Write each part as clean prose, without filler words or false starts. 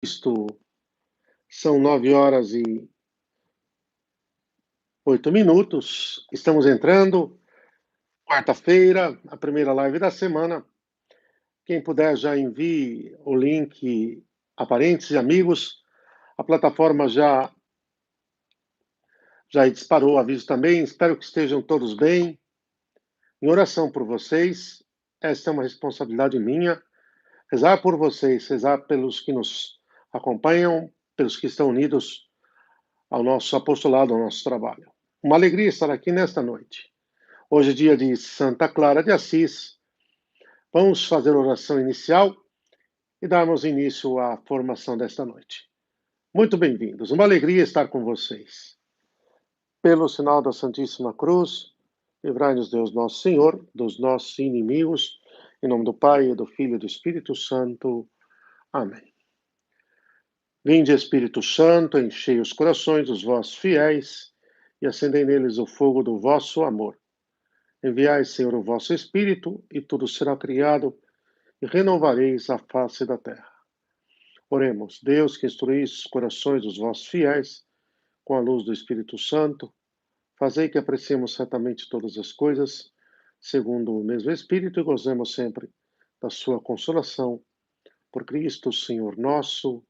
Isto são 9h08. Estamos entrando, quarta-feira, a primeira live da semana. Quem puder já envie o link a parentes e amigos. A plataforma já disparou o aviso também. Espero que estejam todos bem. Em oração por vocês. Esta é uma responsabilidade minha. Rezar por vocês, rezar pelos que nos acompanham, pelos que estão unidos ao nosso apostolado, ao nosso trabalho. Uma alegria estar aqui nesta noite. Hoje é dia de Santa Clara de Assis. Vamos fazer a oração inicial e darmos início à formação desta noite. Muito bem-vindos. Uma alegria estar com vocês. Pelo sinal da Santíssima Cruz, livrai-nos Deus nosso Senhor dos nossos inimigos. Em nome do Pai, do Filho e do Espírito Santo. Amém. Vinde, Espírito Santo, enchei os corações dos vossos fiéis e acendei neles o fogo do vosso amor. Enviai, Senhor, o vosso Espírito, e tudo será criado, e renovareis a face da terra. Oremos, Deus, que instruís os corações dos vossos fiéis, com a luz do Espírito Santo, fazei que apreciemos certamente todas as coisas, segundo o mesmo Espírito, e gozemos sempre da sua consolação. Por Cristo, Senhor nosso.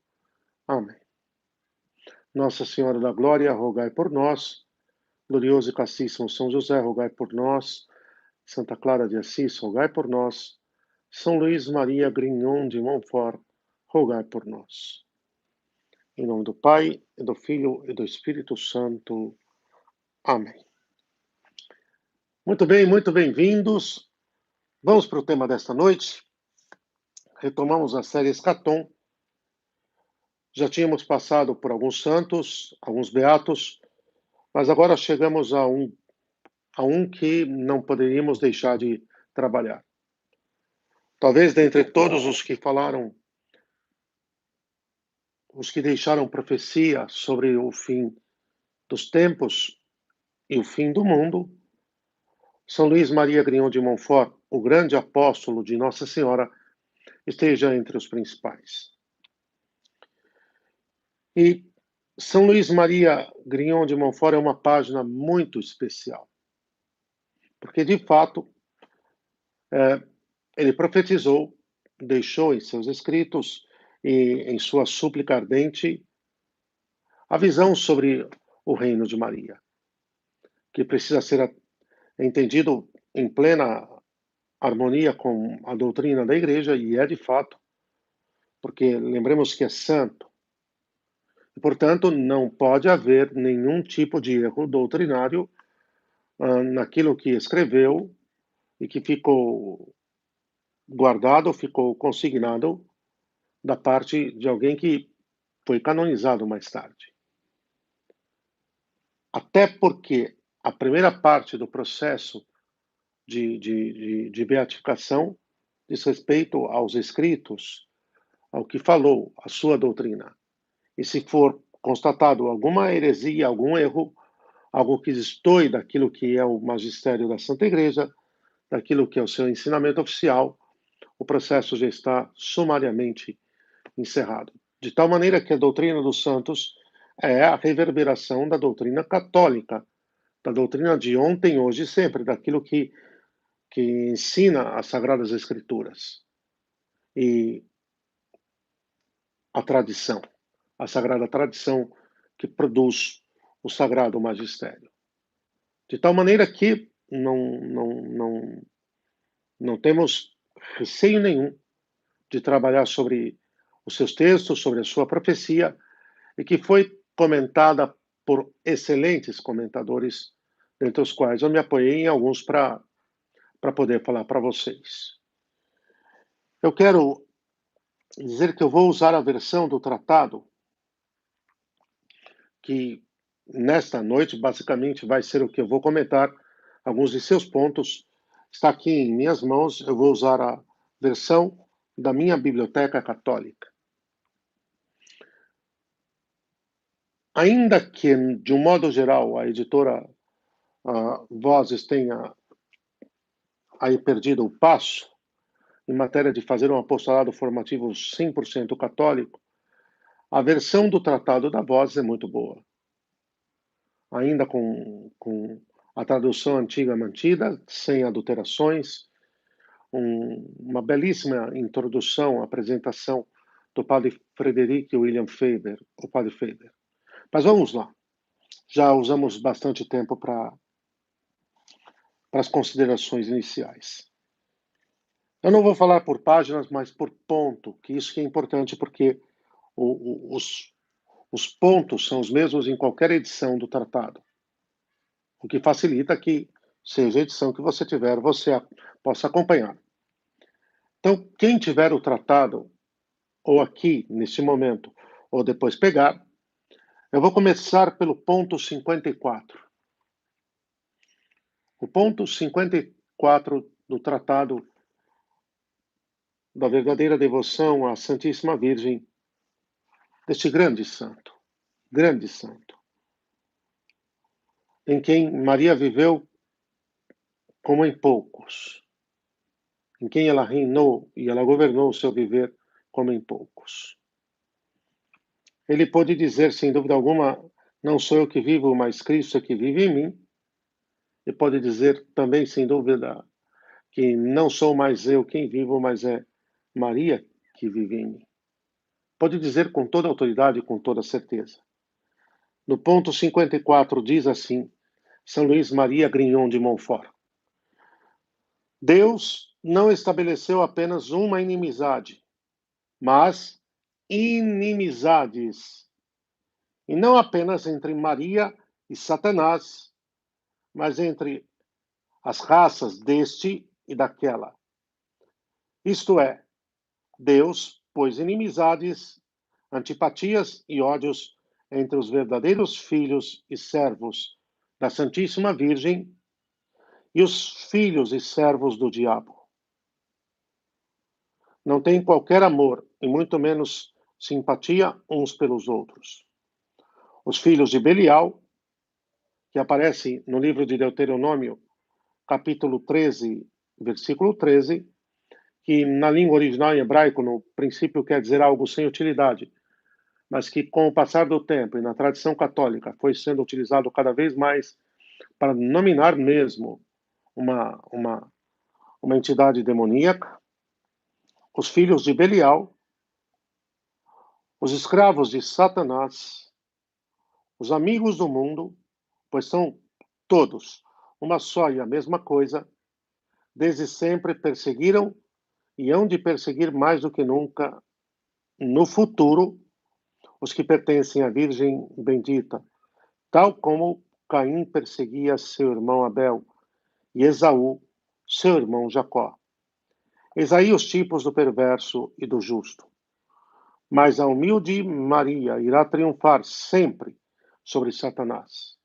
Amém. Nossa Senhora da Glória, rogai por nós. Glorioso e castíssimo São José, rogai por nós. Santa Clara de Assis, rogai por nós. São Luís Maria Grignon de Montfort, rogai por nós. Em nome do Pai, e do Filho e do Espírito Santo. Amém. Muito bem, muito bem-vindos. Vamos para o tema desta noite. Retomamos a série Eschaton. Já tínhamos passado por alguns santos, alguns beatos, mas agora chegamos a um que não poderíamos deixar de trabalhar. Talvez dentre todos os que falaram, os que deixaram profecia sobre o fim dos tempos e o fim do mundo, São Luís Maria Grignon de Montfort, o grande apóstolo de Nossa Senhora, esteja entre os principais. E São Luís Maria Grignon de Montfort é uma página muito especial, porque de fato ele profetizou, deixou em seus escritos e em sua súplica ardente a visão sobre o reino de Maria, que precisa ser entendido em plena harmonia com a doutrina da Igreja, e é de fato, porque lembremos que é santo, e, portanto, não pode haver nenhum tipo de erro doutrinário naquilo que escreveu e que ficou guardado, ficou consignado da parte de alguém que foi canonizado mais tarde. Até porque a primeira parte do processo de beatificação diz respeito aos escritos, ao que falou, a sua doutrina. E se for constatado alguma heresia, algum erro, algo que destoe daquilo que é o magistério da Santa Igreja, daquilo que é o seu ensinamento oficial, o processo já está sumariamente encerrado. De tal maneira que a doutrina dos santos é a reverberação da doutrina católica, da doutrina de ontem, hoje e sempre, daquilo que ensina as Sagradas Escrituras. E a tradição, a sagrada tradição que produz o sagrado magistério. De tal maneira que não temos receio nenhum de trabalhar sobre os seus textos, sobre a sua profecia, e que foi comentada por excelentes comentadores, dentre os quais eu me apoiei em alguns para poder falar para vocês. Eu quero dizer que eu vou usar a versão do tratado que nesta noite basicamente vai ser o que eu vou comentar, alguns de seus pontos. Está aqui em minhas mãos, eu vou usar a versão da minha biblioteca católica. Ainda que, de um modo geral, a editora Vozes tenha aí perdido o passo em matéria de fazer um apostolado formativo 100% católico, A versão do Tratado da Voz é muito boa, ainda com a tradução antiga mantida, sem adulterações, uma belíssima introdução, apresentação do padre Frederic William Faber, o padre Faber. Mas vamos lá, já usamos bastante tempo para as considerações iniciais. Eu não vou falar por páginas, mas por ponto, que isso que é importante, porque os pontos são os mesmos em qualquer edição do tratado, o que facilita que, seja a edição que você tiver, você possa acompanhar. Então, quem tiver o tratado, ou aqui, nesse momento, ou depois pegar, eu vou começar pelo ponto 54. O ponto 54 do Tratado da Verdadeira Devoção à Santíssima Virgem, deste grande santo, em quem Maria viveu como em poucos, em quem ela reinou e ela governou o seu viver como em poucos. Ele pode dizer, sem dúvida alguma, não sou eu que vivo, mas Cristo é que vive em mim. E pode dizer também, sem dúvida, que não sou mais eu quem vivo, mas é Maria que vive em mim. Pode dizer com toda autoridade e com toda certeza. No ponto 54 diz assim, São Luís Maria Grignon de Montfort: Deus não estabeleceu apenas uma inimizade, mas inimizades, e não apenas entre Maria e Satanás, mas entre as raças deste e daquela. Isto é, Deus pôs inimizades, antipatias e ódios entre os verdadeiros filhos e servos da Santíssima Virgem e os filhos e servos do diabo. Não têm qualquer amor e muito menos simpatia uns pelos outros. Os filhos de Belial, que aparece no livro de Deuteronômio, capítulo 13, versículo 13, que na língua original em hebraico, no princípio, quer dizer algo sem utilidade, mas que com o passar do tempo e na tradição católica foi sendo utilizado cada vez mais para nominar mesmo uma entidade demoníaca. Os filhos de Belial, os escravos de Satanás, os amigos do mundo, pois são todos uma só e a mesma coisa, desde sempre perseguiram e hão de perseguir mais do que nunca no futuro os que pertencem à Virgem Bendita, tal como Caim perseguia seu irmão Abel e Esaú, seu irmão Jacó. Eis aí os tipos do perverso e do justo. Mas a humilde Maria irá triunfar sempre sobre Satanás,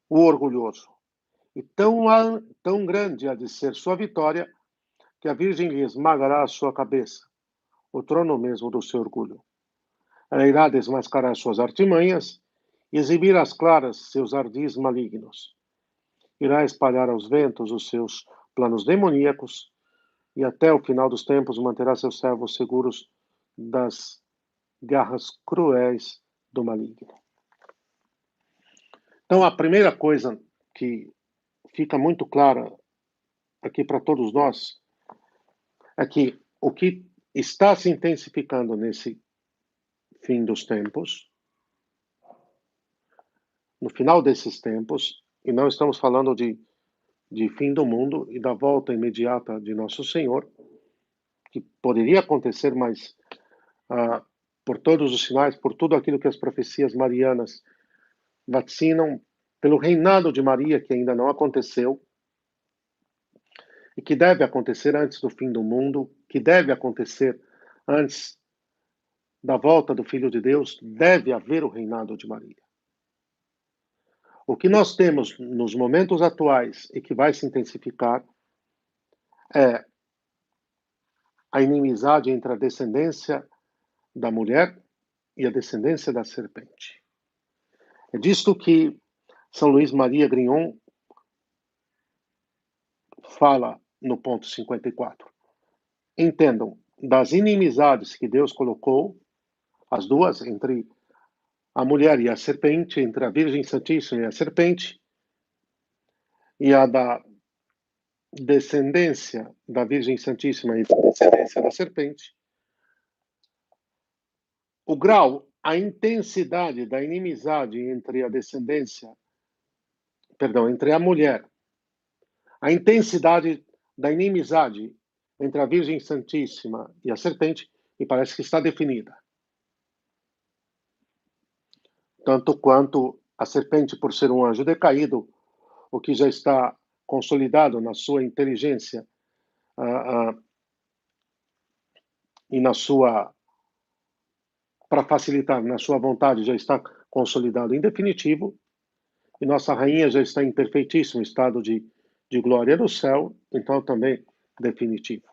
o orgulhoso. E tão grande há de ser sua vitória, que a Virgem lhe esmagará a sua cabeça, o trono mesmo do seu orgulho. Ela irá desmascarar suas artimanhas e exibir às claras seus ardis malignos. Irá espalhar aos ventos os seus planos demoníacos e até o final dos tempos manterá seus servos seguros das garras cruéis do maligno. Então, a primeira coisa que fica muito clara aqui para todos nós é que o que está se intensificando nesse fim dos tempos, no final desses tempos, e não estamos falando de fim do mundo e da volta imediata de Nosso Senhor, que poderia acontecer, mas por todos os sinais, por tudo aquilo que as profecias marianas vacinam, pelo reinado de Maria, que ainda não aconteceu, e que deve acontecer antes do fim do mundo, que deve acontecer antes da volta do Filho de Deus, deve haver o reinado de Maria. O que nós temos nos momentos atuais e que vai se intensificar é a inimizade entre a descendência da mulher e a descendência da serpente. É disto que São Luís Maria Grignon fala no ponto 54. Entendam, das inimizades que Deus colocou, as duas, entre a mulher e a serpente, entre a Virgem Santíssima e a serpente, e a da descendência da Virgem Santíssima e da descendência da serpente, o grau, a intensidade da inimizade entre a descendência, perdão, entre a mulher, a intensidade da inimizade entre a Virgem Santíssima e a serpente, me parece que está definida. Tanto quanto a serpente, por ser um anjo decaído, o que já está consolidado na sua inteligência e na sua, para facilitar, na sua vontade, já está consolidado em definitivo, e nossa rainha já está em perfeitíssimo estado de glória no céu, então também definitivo.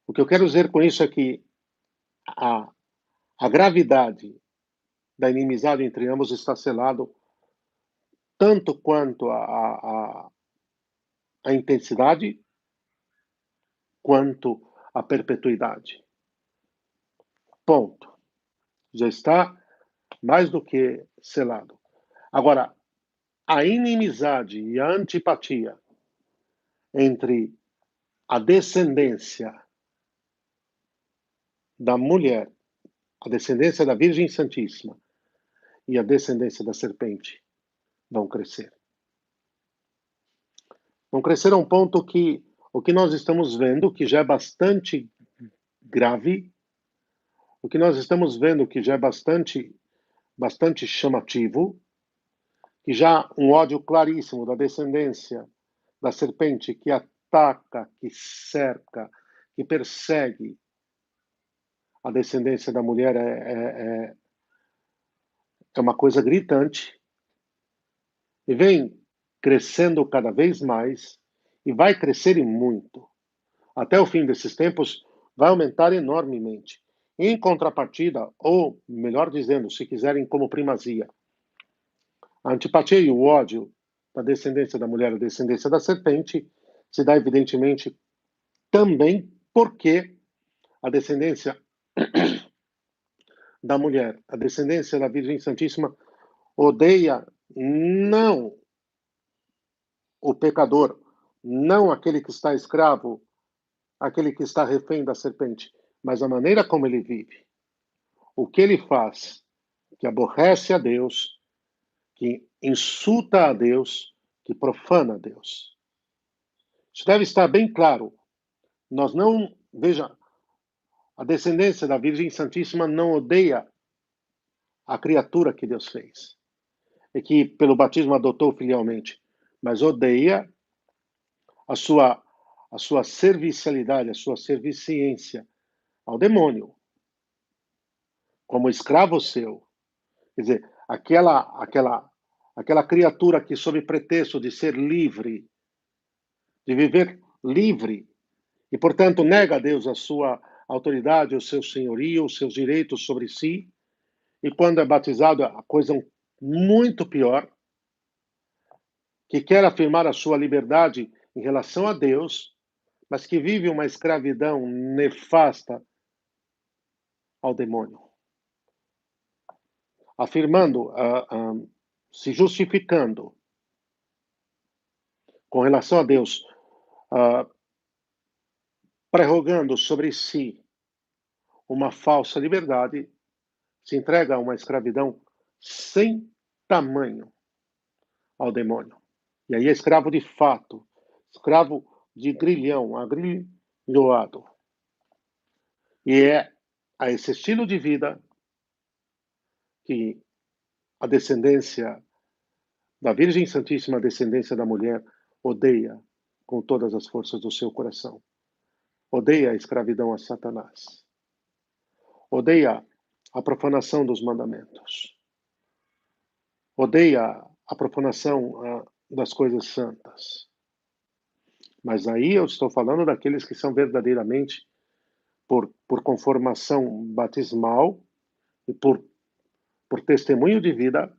O que eu quero dizer com isso é que a gravidade da inimizade entre ambos está selado tanto quanto a intensidade, quanto a perpetuidade. Ponto. Já está mais do que selado. Agora, a inimizade e a antipatia entre a descendência da mulher, a descendência da Virgem Santíssima e a descendência da serpente vão crescer. Vão crescer a um ponto que o que nós estamos vendo, que já é bastante grave, o que nós estamos vendo, que já é bastante chamativo, que já um ódio claríssimo da descendência da serpente que ataca, que cerca, que persegue a descendência da mulher é uma coisa gritante e vem crescendo cada vez mais e vai crescer e muito. Até o fim desses tempos, vai aumentar enormemente. Em contrapartida, ou melhor dizendo, se quiserem como primazia, a antipatia e o ódio da descendência da mulher, a descendência da serpente, se dá evidentemente também porque a descendência da mulher, a descendência da Virgem Santíssima, odeia não o pecador, não aquele que está escravo, aquele que está refém da serpente, mas a maneira como ele vive. O que ele faz, que aborrece a Deus, que insulta a Deus, que profana a Deus. Isso deve estar bem claro. Nós não, veja, a descendência da Virgem Santíssima não odeia a criatura que Deus fez, e que pelo batismo adotou filialmente, mas odeia a sua servicialidade, a sua serviciência ao demônio, como escravo seu. Quer dizer, aquela criatura que, sob pretexto de ser livre, de viver livre, e, portanto, nega a Deus a sua autoridade, o seu senhorio, os seus direitos sobre si, e quando é batizado, a coisa é muito pior, que quer afirmar a sua liberdade em relação a Deus, mas que vive uma escravidão nefasta ao demônio. Afirmando, se justificando com relação a Deus, prerrogando sobre si uma falsa liberdade, se entrega a uma escravidão sem tamanho ao demônio. E aí é escravo de fato, escravo de grilhão, agrilhoado. E é a esse estilo de vida que a descendência da Virgem Santíssima, a descendência da mulher, odeia com todas as forças do seu coração. Odeia a escravidão a Satanás. Odeia a profanação dos mandamentos. Odeia a profanação das coisas santas. Mas aí eu estou falando daqueles que são verdadeiramente, por conformação batismal e por testemunho de vida,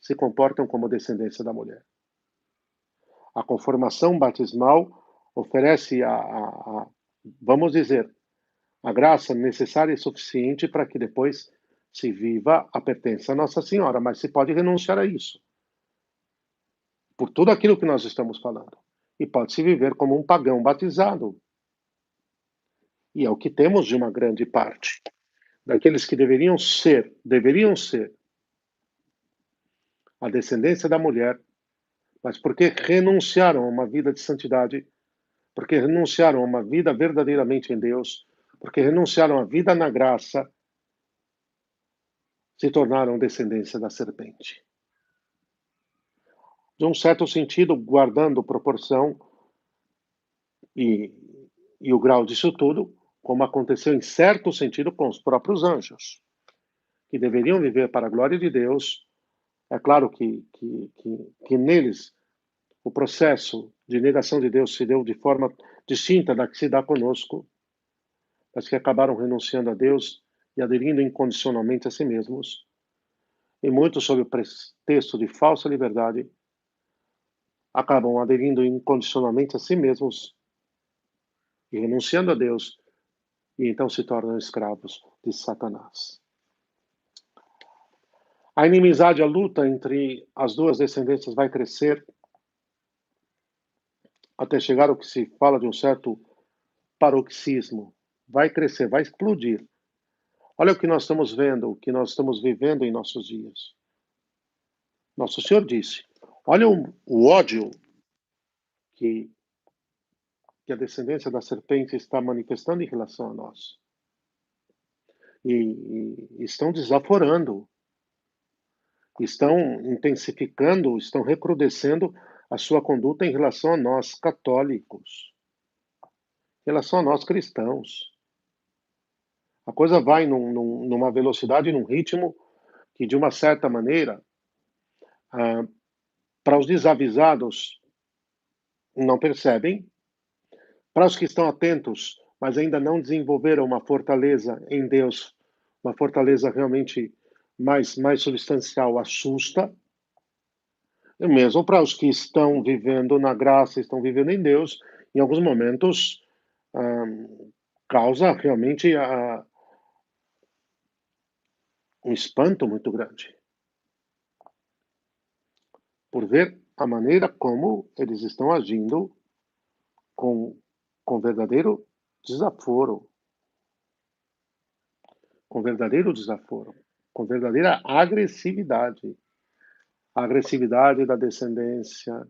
se comportam como descendência da mulher. A conformação batismal oferece vamos dizer, a graça necessária e suficiente para que depois se viva a pertença a Nossa Senhora, mas se pode renunciar a isso, por tudo aquilo que nós estamos falando. E pode-se viver como um pagão batizado. E é o que temos de uma grande parte daqueles que deveriam ser a descendência da mulher, mas porque renunciaram a uma vida de santidade, porque renunciaram a uma vida verdadeiramente em Deus, porque renunciaram à vida na graça, se tornaram descendência da serpente. De um certo sentido, guardando proporção e, e o grau disso tudo, como aconteceu em certo sentido com os próprios anjos, que deveriam viver para a glória de Deus. É claro que neles o processo de negação de Deus se deu de forma distinta da que se dá conosco, mas que acabaram renunciando a Deus e aderindo incondicionalmente a si mesmos, e muitos, sob o pretexto de falsa liberdade, acabam aderindo incondicionalmente a si mesmos e renunciando a Deus, e então se tornam escravos de Satanás. A inimizade, a luta entre as duas descendências vai crescer até chegar ao que se fala de um certo paroxismo. Vai crescer, vai explodir. Olha o que nós estamos vendo, o que nós estamos vivendo em nossos dias. Nosso Senhor disse: olha o ódio que a descendência da serpente está manifestando em relação a nós. E estão desaforando, estão intensificando, estão recrudescendo a sua conduta em relação a nós católicos, em relação a nós cristãos. A coisa vai numa velocidade, num ritmo que, de uma certa maneira, para os desavisados, não percebem. Para os que estão atentos, mas ainda não desenvolveram uma fortaleza em Deus, uma fortaleza realmente mais substancial, assusta. E mesmo para os que estão vivendo na graça, estão vivendo em Deus, em alguns momentos causa realmente um espanto muito grande por ver a maneira como eles estão agindo com verdadeiro desaforo, com verdadeiro desaforo, com verdadeira agressividade. A agressividade da descendência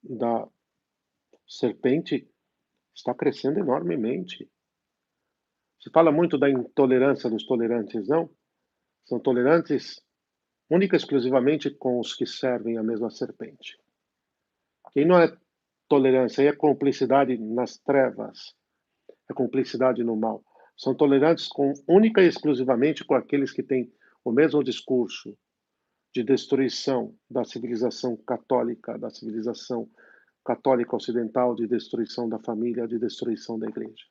da serpente está crescendo enormemente. Se fala muito da intolerância dos tolerantes, não? São tolerantes única e exclusivamente com os que servem a mesma serpente. Quem não é tolerância é cumplicidade nas trevas, é cumplicidade no mal. São tolerantes única e exclusivamente com aqueles que têm o mesmo discurso de destruição da civilização católica ocidental, de destruição da família, de destruição da igreja.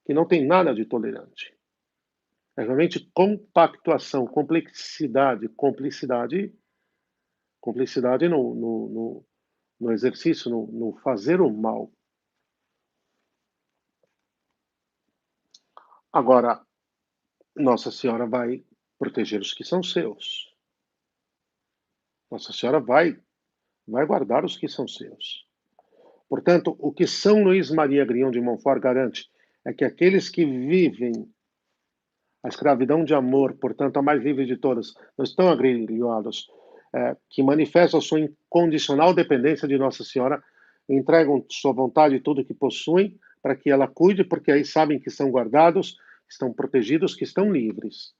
Que não tem nada de tolerante. É realmente compactuação, cumplicidade no exercício, no fazer o mal. Agora, Nossa Senhora vai proteger os que são seus. Nossa Senhora vai guardar os que são seus. Portanto, o que São Luís Maria Grião de Montfort garante é que aqueles que vivem a escravidão de amor, portanto, a mais livre de todas, não estão agrilhoados, que manifestam a sua incondicional dependência de Nossa Senhora, entregam sua vontade e tudo que possuem para que ela cuide, porque aí sabem que são guardados, estão protegidos, que estão livres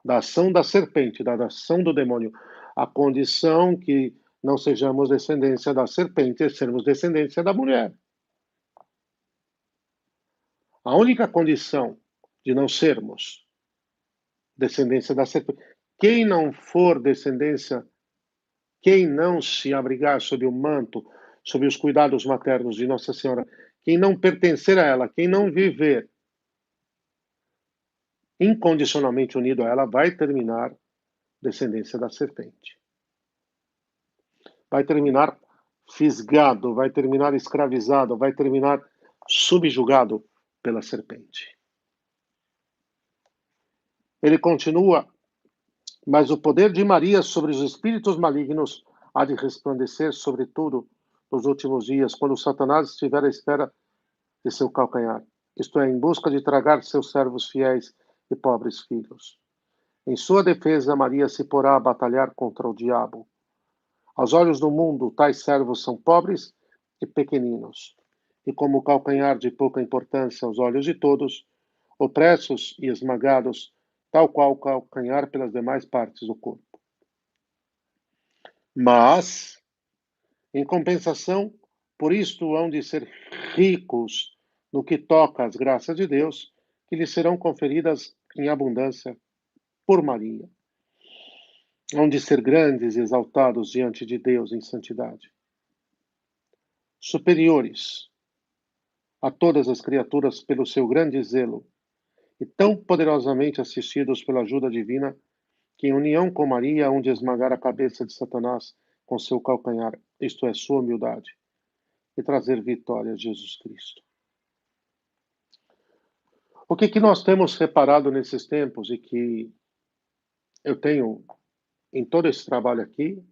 da ação da serpente, da ação do demônio. A condição que não sejamos descendência da serpente é sermos descendência da mulher. A única condição de não sermos descendência da serpente, quem não for descendência, quem não se abrigar sob o manto, sob os cuidados maternos de Nossa Senhora, quem não pertencer a ela, quem não viver incondicionalmente unido a ela, vai terminar descendência da serpente. Vai terminar fisgado, vai terminar escravizado, vai terminar subjugado pela serpente. Ele continua, mas o poder de Maria sobre os espíritos malignos há de resplandecer sobre tudo nos últimos dias, quando Satanás estiver à espera de seu calcanhar, isto é, em busca de tragar seus servos fiéis e pobres filhos. Em sua defesa, Maria se porá a batalhar contra o diabo. Aos olhos do mundo, tais servos são pobres e pequeninos, e como calcanhar de pouca importância aos olhos de todos, opressos e esmagados, tal qual o calcanhar pelas demais partes do corpo. Mas, em compensação, por isto hão de ser ricos no que toca às graças de Deus, que lhes serão conferidas em abundância por Maria. Hão de ser grandes e exaltados diante de Deus em santidade. Superiores a todas as criaturas pelo seu grande zelo, e tão poderosamente assistidos pela ajuda divina, que em união com Maria hão de esmagar a cabeça de Satanás com seu calcanhar, isto é, sua humildade, e trazer vitória a Jesus Cristo. O que nós temos reparado nesses tempos e que eu tenho, em todo esse trabalho aqui,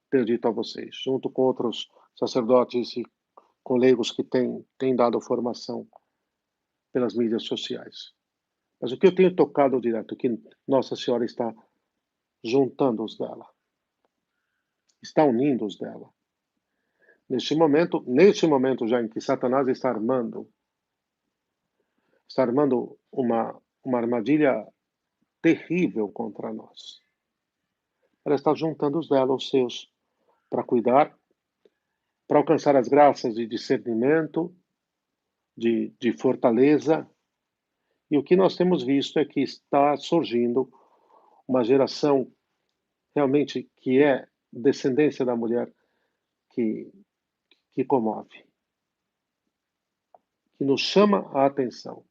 tenho dito a vocês, junto com outros sacerdotes e colegas que têm dado formação pelas mídias sociais. Mas o que eu tenho tocado direto, que Nossa Senhora está juntando-os dela, está unindo-os dela. Neste momento já em que Satanás está armando uma armadilha terrível contra nós. Ela está juntando os dela, os seus, para cuidar, para alcançar as graças de discernimento, de fortaleza. E o que nós temos visto é que está surgindo uma geração realmente que é descendência da mulher que comove, que nos chama a atenção.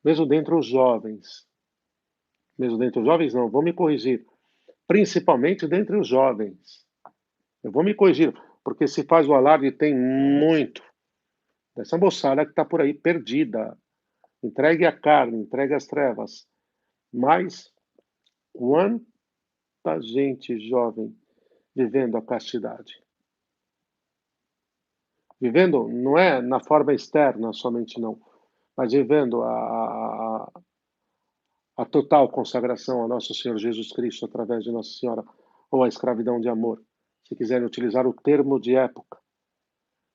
Mesmo dentre os jovens não, vou me corrigir, principalmente dentre os jovens. Eu vou me corrigir, porque se faz o alarde, tem muito dessa moçada que está por aí perdida, entregue à carne, entregue às trevas. Mas quanta gente jovem vivendo a castidade. Vivendo, não é na forma externa somente não, mas vivendo a total consagração ao nosso Senhor Jesus Cristo através de Nossa Senhora, ou a escravidão de amor, se quiserem utilizar o termo de época,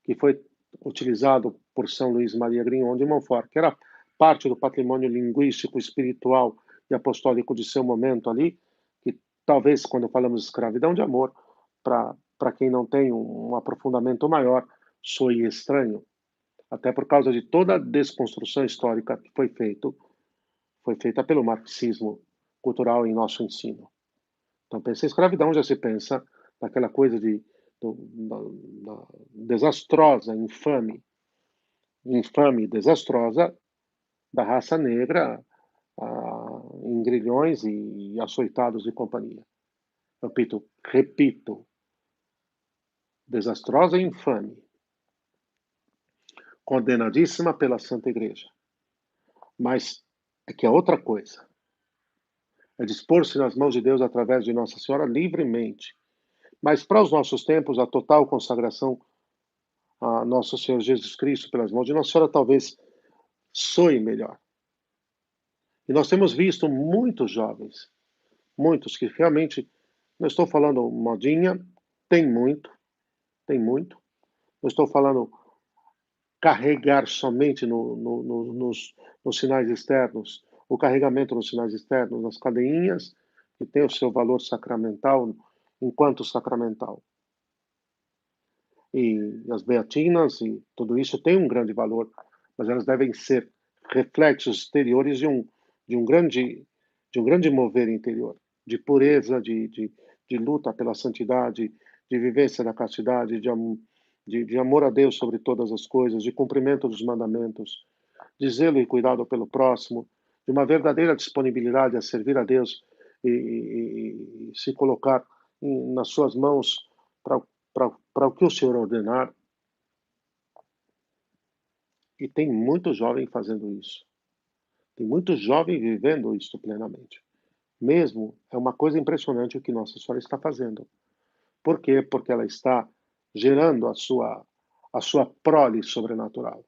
que foi utilizado por São Luís Maria Grignon de Montfort, que era parte do patrimônio linguístico, espiritual e apostólico de seu momento ali, que talvez, quando falamos de escravidão de amor, para quem não tem um aprofundamento maior, soe estranho, até por causa de toda a desconstrução histórica que foi feita pelo marxismo cultural em nosso ensino. Então, pensa em escravidão, já se pensa naquela coisa da desastrosa, infame, desastrosa da raça negra em grilhões e açoitados e companhia. Repito, desastrosa e infame, condenadíssima pela Santa Igreja. Mas é que é outra coisa. É dispor-se nas mãos de Deus através de Nossa Senhora livremente. Mas para os nossos tempos, a total consagração a Nosso Senhor Jesus Cristo pelas mãos de Nossa Senhora talvez soe melhor. E nós temos visto muitos jovens, muitos que realmente, não estou falando modinha, tem muito, não estou falando carregar somente nos sinais externos, o carregamento nos sinais externos, nas cadeinhas, que tem o seu valor sacramental, enquanto sacramental. E as beatinas e tudo isso tem um grande valor, mas elas devem ser reflexos exteriores de um grande mover interior, de pureza, de luta pela santidade, de vivência da castidade, de amor a Deus sobre todas as coisas, de cumprimento dos mandamentos, de zelo e cuidado pelo próximo, de uma verdadeira disponibilidade a servir a Deus e se colocar nas suas mãos para o que o Senhor ordenar, e tem muito jovem fazendo isso. Tem muito jovem vivendo isso plenamente. Mesmo, é uma coisa impressionante o que Nossa Senhora está fazendo. Por quê? Porque ela está gerando a sua prole sobrenatural.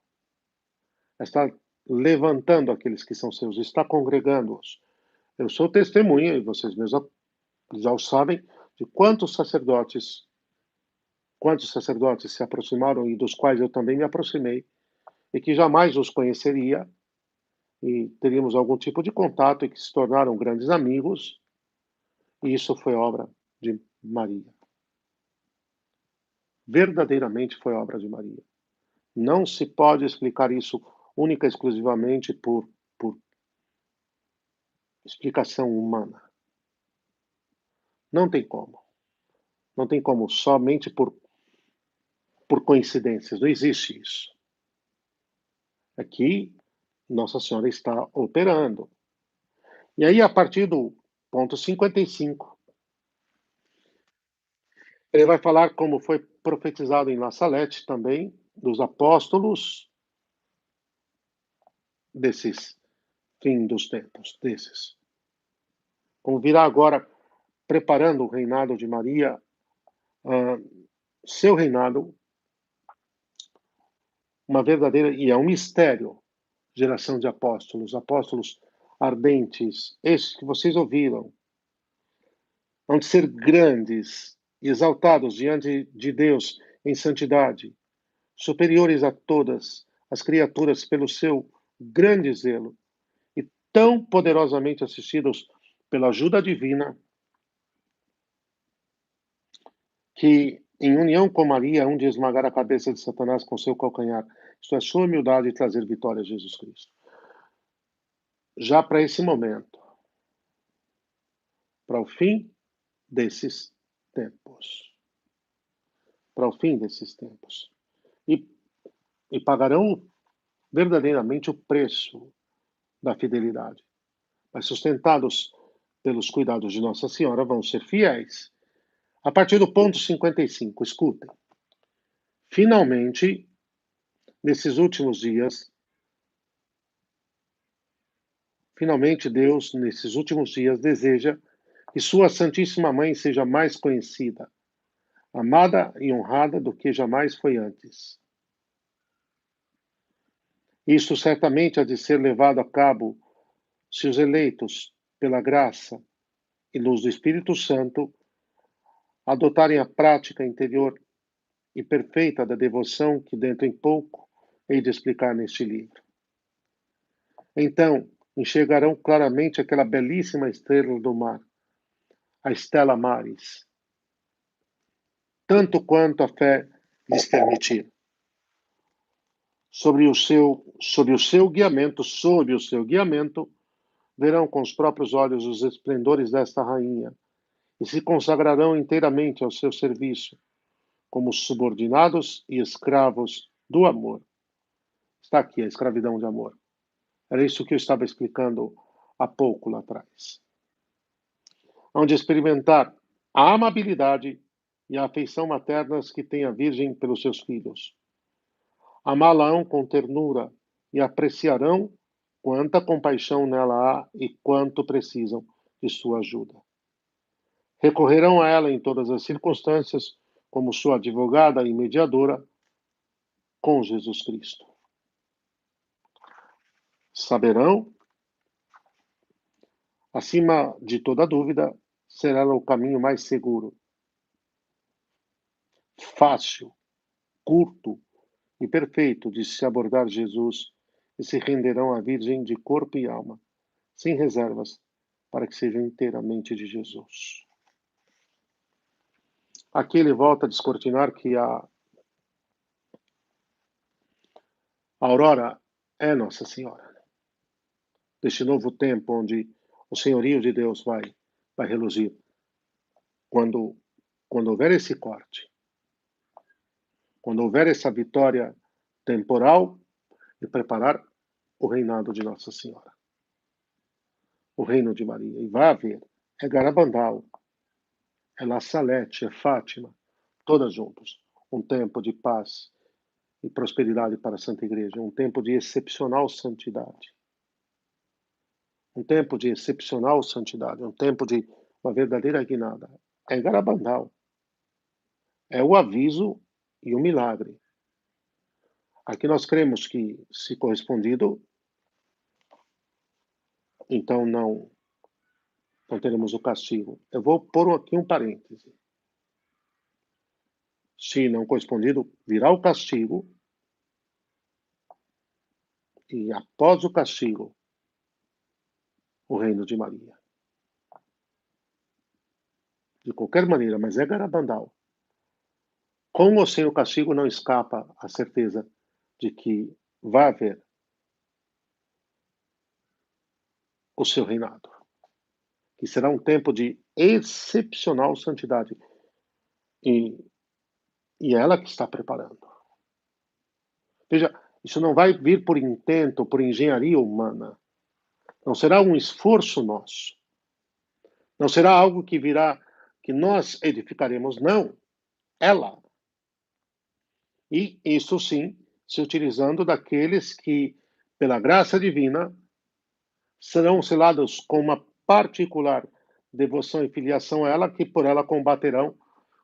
Ela está levantando aqueles que são seus, está congregando-os. Eu sou testemunha, e vocês mesmos já o sabem, de quantos sacerdotes se aproximaram e dos quais eu também me aproximei, e que jamais os conheceria, e teríamos algum tipo de contato e que se tornaram grandes amigos, e isso foi obra de Maria. Verdadeiramente foi obra de Maria. Não se pode explicar isso única e exclusivamente por explicação humana. Não tem como. Não tem como somente por coincidências. Não existe isso. Aqui, Nossa Senhora está operando. E aí, a partir do ponto 55, ele vai falar como foi profetizado em La Salette também, dos apóstolos desses fim dos tempos, desses. Como virá agora preparando o reinado de Maria, seu reinado, uma verdadeira, e é um mistério, geração de apóstolos, apóstolos ardentes, esses que vocês ouviram, hão de ser grandes e exaltados diante de Deus em santidade, superiores a todas as criaturas pelo seu grande zelo, e tão poderosamente assistidos pela ajuda divina, que, em união com Maria, hão de esmagar a cabeça de Satanás com seu calcanhar. Isto é, sua humildade e trazer vitória a Jesus Cristo. Já para esse momento, para o fim desses tempos. Para o fim desses tempos. E, e pagarão verdadeiramente o preço da fidelidade. Mas sustentados pelos cuidados de Nossa Senhora, vão ser fiéis. A partir do ponto 55, escutem. Finalmente, nesses últimos dias, Deus, nesses últimos dias, deseja que sua Santíssima Mãe seja mais conhecida, amada e honrada do que jamais foi antes. Isto certamente há de ser levado a cabo se os eleitos, pela graça e luz do Espírito Santo, adotarem a prática interior e perfeita da devoção que dentro em pouco hei de explicar neste livro. Então, enxergarão claramente aquela belíssima estrela do mar, a Stella Maris, tanto quanto a fé lhes permitir. Sob o seu guiamento, verão com os próprios olhos os esplendores desta rainha e se consagrarão inteiramente ao seu serviço, como subordinados e escravos do amor. Está aqui a escravidão de amor. Era isso que eu estava explicando há pouco lá atrás. Onde experimentar a amabilidade e a afeição maternas que tem a Virgem pelos seus filhos. Amá-la-ão com ternura e apreciarão quanta compaixão nela há e quanto precisam de sua ajuda. Recorrerão a ela em todas as circunstâncias como sua advogada e mediadora com Jesus Cristo. Saberão, acima de toda dúvida, será o caminho mais seguro, fácil, curto e perfeito de se abordar Jesus e se renderão à Virgem de corpo e alma, sem reservas, para que sejam inteiramente de Jesus. Aqui ele volta a descortinar que a aurora é Nossa Senhora. Deste novo tempo onde o senhorio de Deus vai reluzir. Quando houver esse corte, quando houver essa vitória temporal e preparar o reinado de Nossa Senhora, o reino de Maria. E vai haver, é Garabandal, é La Salette, é Fátima, todas juntos. Um tempo de paz e prosperidade para a Santa Igreja, um tempo de excepcional santidade. Um tempo de excepcional santidade, um tempo de uma verdadeira guinada. É Garabandal. É o aviso e o milagre. Aqui nós cremos que, se correspondido, então não teremos o castigo. Eu vou pôr aqui um parêntese. Se não correspondido, virá o castigo, e após o castigo, o reino de Maria. De qualquer maneira, mas é Garabandal. Com ou sem o castigo, não escapa a certeza de que vai haver o seu reinado, que será um tempo de excepcional santidade. E, e é ela que está preparando. Veja, isso não vai vir por intento, por engenharia humana. Não será um esforço nosso. Não será algo que virá, que nós edificaremos, não. Ela. E isso sim, se utilizando daqueles que, pela graça divina, serão selados com uma particular devoção e filiação a ela, que por ela combaterão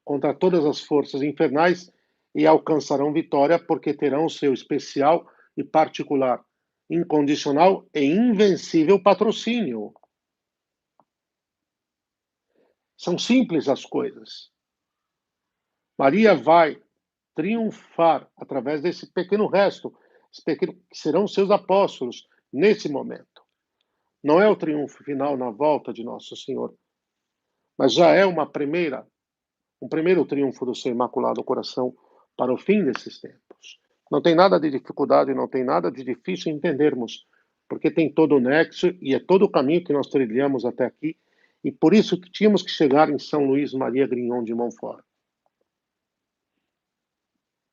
contra todas as forças infernais e alcançarão vitória, porque terão o seu especial e particular, incondicional e invencível patrocínio. São simples as coisas. Maria vai triunfar através desse pequeno resto, que serão seus apóstolos nesse momento. Não é o triunfo final na volta de Nosso Senhor, mas já é um primeiro triunfo do seu Imaculado Coração para o fim desses tempos. Não tem nada de dificuldade, não tem nada de difícil entendermos, porque tem todo o nexo e é todo o caminho que nós trilhamos até aqui, e por isso que tínhamos que chegar em São Luís Maria Grignon de Montfort.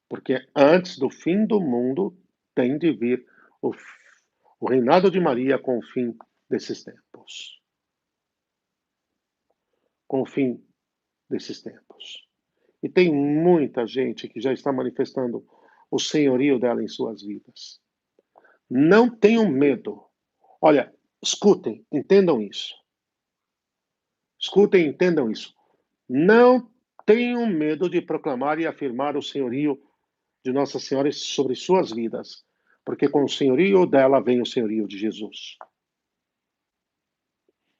Porque antes do fim do mundo tem de vir o reinado de Maria com o fim desses tempos. Com o fim desses tempos. E tem muita gente que já está manifestando o senhorio dela em suas vidas. Não tenham medo. Olha, escutem, entendam isso. Escutem, entendam isso. Não tenham medo de proclamar e afirmar o senhorio de Nossa Senhora sobre suas vidas, porque com o senhorio dela vem o senhorio de Jesus.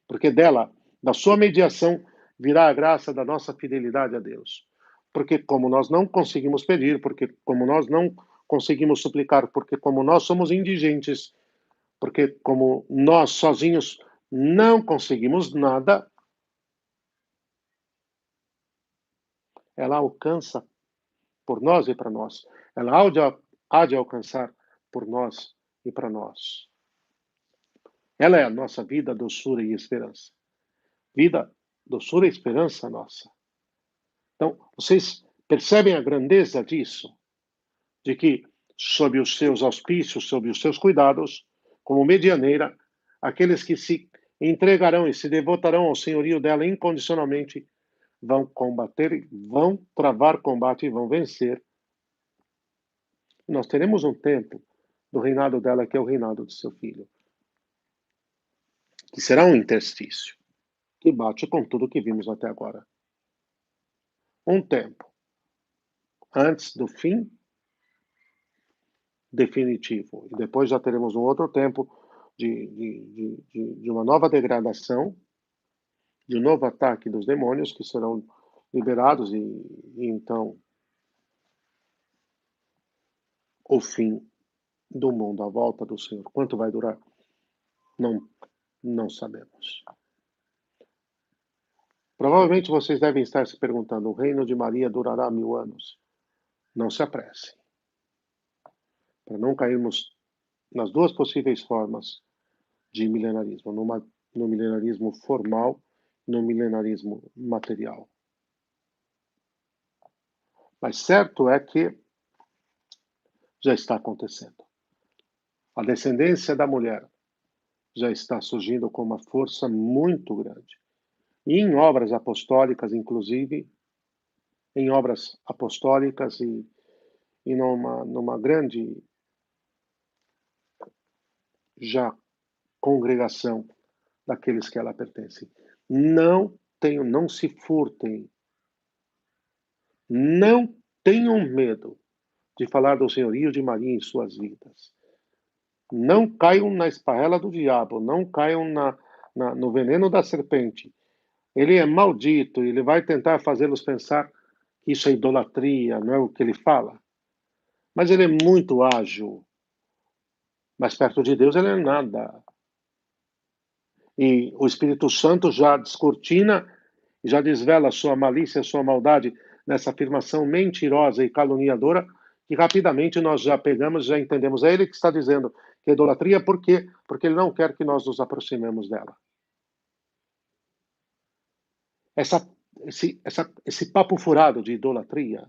Porque dela, da sua mediação, virá a graça da nossa fidelidade a Deus. Porque como nós não conseguimos pedir, porque como nós não conseguimos suplicar, porque como nós somos indigentes, porque como nós sozinhos não conseguimos nada, ela alcança por nós e para nós. Ela há de alcançar por nós e para nós. Ela é a nossa vida, doçura e esperança. Vida, doçura e esperança nossa. Então, vocês percebem a grandeza disso? De que, sob os seus auspícios, sob os seus cuidados, como medianeira, aqueles que se entregarão e se devotarão ao senhorio dela incondicionalmente vão combater, vão travar combate e vão vencer. Nós teremos um tempo do reinado dela, que é o reinado do seu filho, que será um interstício, que bate com tudo que vimos até agora. Um tempo antes do fim definitivo. E depois já teremos um outro tempo de uma nova degradação, de um novo ataque dos demônios que serão liberados e então o fim do mundo, a volta do Senhor. Quanto vai durar? Não sabemos. Provavelmente vocês devem estar se perguntando: o reino de Maria durará 1000 anos? Não se apressem, para não cairmos nas duas possíveis formas de milenarismo, no milenarismo formal, no milenarismo material. Mas certo é que já está acontecendo. A descendência da mulher já está surgindo com uma força muito grande. E em obras apostólicas, inclusive, em obras apostólicas e numa grande já congregação daqueles que ela pertence. Não se furtem, não tenham medo de falar do senhorio de Maria em suas vidas. Não caiam na esparrela do diabo, não caiam no veneno da serpente. Ele é maldito, ele vai tentar fazê-los pensar que isso é idolatria, não é o que ele fala. Mas ele é muito ágil. Mas perto de Deus ele é nada. E o Espírito Santo já descortina, já desvela a sua malícia, a sua maldade nessa afirmação mentirosa e caluniadora, que rapidamente nós já pegamos, já entendemos. É ele que está dizendo que é idolatria, por quê? Porque ele não quer que nós nos aproximemos dela. Esse papo furado de idolatria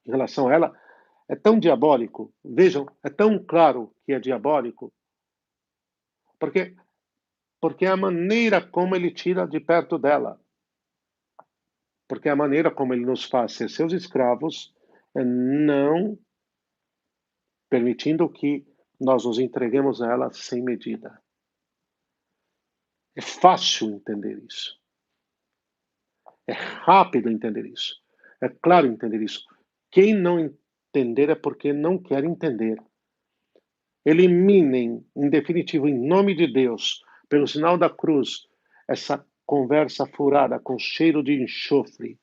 em relação a ela é tão diabólico. Vejam, é tão claro que é diabólico, porque porque é a maneira como ele tira de perto dela. Porque a maneira como ele nos faz ser seus escravos é não permitindo que nós nos entreguemos a ela sem medida. É fácil entender isso. É rápido entender isso. É claro entender isso. Quem não entender é porque não quer entender. Eliminem, em definitivo, em nome de Deus, pelo sinal da cruz, essa conversa furada com cheiro de enxofre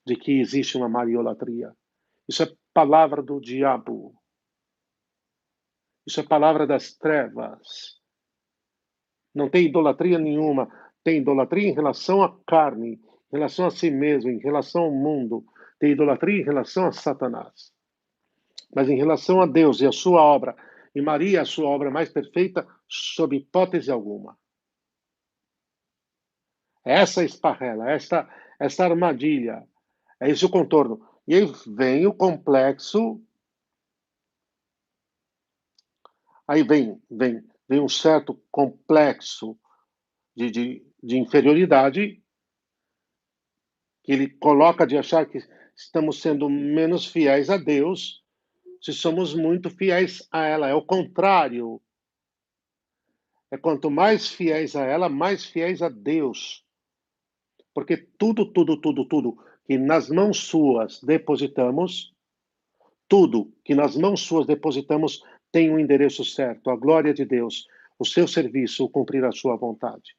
de que existe uma mariolatria. Isso é palavra do diabo. Isso é palavra das trevas. Não tem idolatria nenhuma. Tem idolatria em relação à carne, em relação a si mesmo, em relação ao mundo. Tem idolatria em relação a Satanás. Mas em relação a Deus e a sua obra, e Maria, a sua obra mais perfeita, sob hipótese alguma. Essa esparrela, esta armadilha, é esse o contorno. E aí vem o complexo. Aí vem um certo complexo de inferioridade que ele coloca de achar que estamos sendo menos fiéis a Deus se somos muito fiéis a ela. É o contrário. É quanto mais fiéis a ela, mais fiéis a Deus. Porque tudo que nas mãos suas depositamos, tudo que nas mãos suas depositamos tem um endereço certo, a glória de Deus, o seu serviço, o cumprir a sua vontade.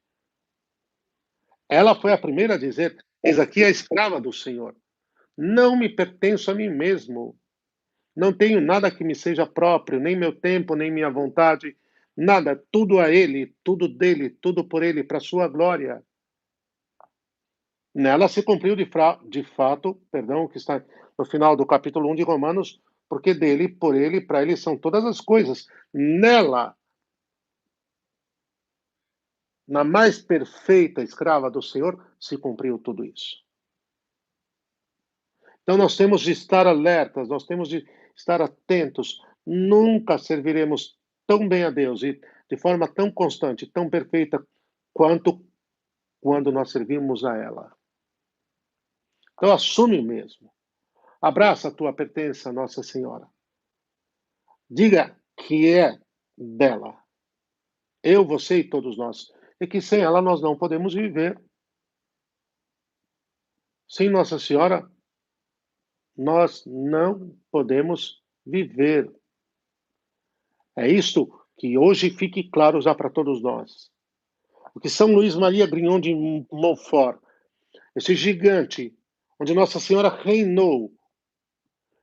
Ela foi a primeira a dizer: eis aqui a escrava do Senhor. Não me pertenço a mim mesmo. Não tenho nada que me seja próprio, nem meu tempo, nem minha vontade. Nada, tudo a Ele, tudo dele, tudo por Ele, para a sua glória. Nela se cumpriu de fato, perdão, o que está no final do capítulo 1 de Romanos, porque dele, por Ele, para Ele são todas as coisas. Nela, na mais perfeita escrava do Senhor, se cumpriu tudo isso. Então nós temos de estar alertas, nós temos de estar atentos. Nunca serviremos tão bem a Deus e de forma tão constante, tão perfeita, quanto quando nós servimos a ela. Então assume mesmo. Abraça a tua pertença a Nossa Senhora. Diga que é dela. Eu, você e todos nós. E que sem ela nós não podemos viver. Sem Nossa Senhora, nós não podemos viver. É isto que hoje fique claro já para todos nós. O que São Luís Maria Grignon de Montfort, esse gigante, onde Nossa Senhora reinou,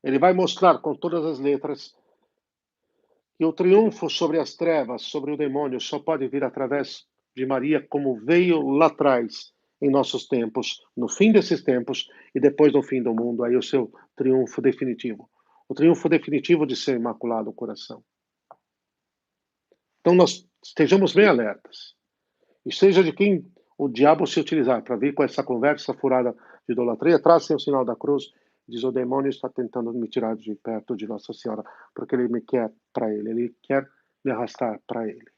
ele vai mostrar com todas as letras que o triunfo sobre as trevas, sobre o demônio, só pode vir através de Maria, como veio lá atrás, em nossos tempos, no fim desses tempos e depois no fim do mundo, aí o seu triunfo definitivo. O triunfo definitivo de seu imaculado coração. Então nós estejamos bem alertas. E seja de quem o diabo se utilizar para vir com essa conversa furada de idolatria, tracem o sinal da cruz, diz: o demônio está tentando me tirar de perto de Nossa Senhora, porque ele me quer para ele quer me arrastar para ele.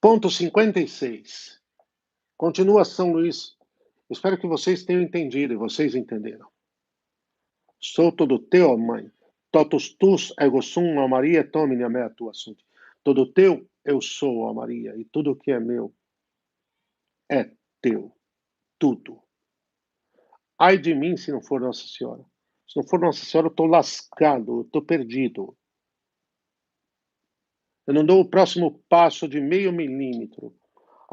Ponto 56. Continua São Luís. Espero que vocês tenham entendido e vocês entenderam. Sou todo teu, ó mãe. Totus tus ego sum, ó Maria, tomine a mea tua sunt. Todo teu eu sou, ó Maria, e tudo que é meu é teu. Tudo. Ai de mim se não for Nossa Senhora. Se não for Nossa Senhora, eu estou lascado, eu estou perdido. Eu não dou o próximo passo de meio milímetro.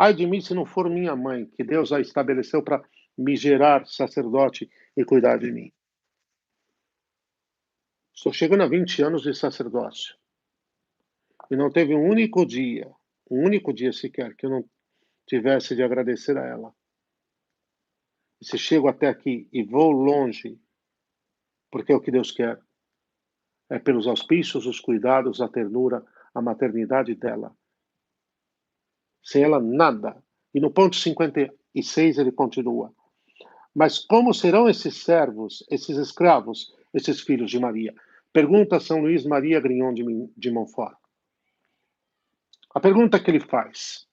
Ai de mim se não for minha mãe, que Deus a estabeleceu para me gerar sacerdote e cuidar de mim. Estou chegando a 20 anos de sacerdócio. E não teve um único dia sequer, que eu não tivesse de agradecer a ela. E se chego até aqui e vou longe, porque é o que Deus quer, é pelos auspícios, os cuidados, a ternura, a maternidade dela. Sem ela, nada. E no ponto 56 ele continua. Mas como serão esses servos, esses escravos, esses filhos de Maria? Pergunta São Luís Maria Grignon de Montfort. A pergunta que ele faz.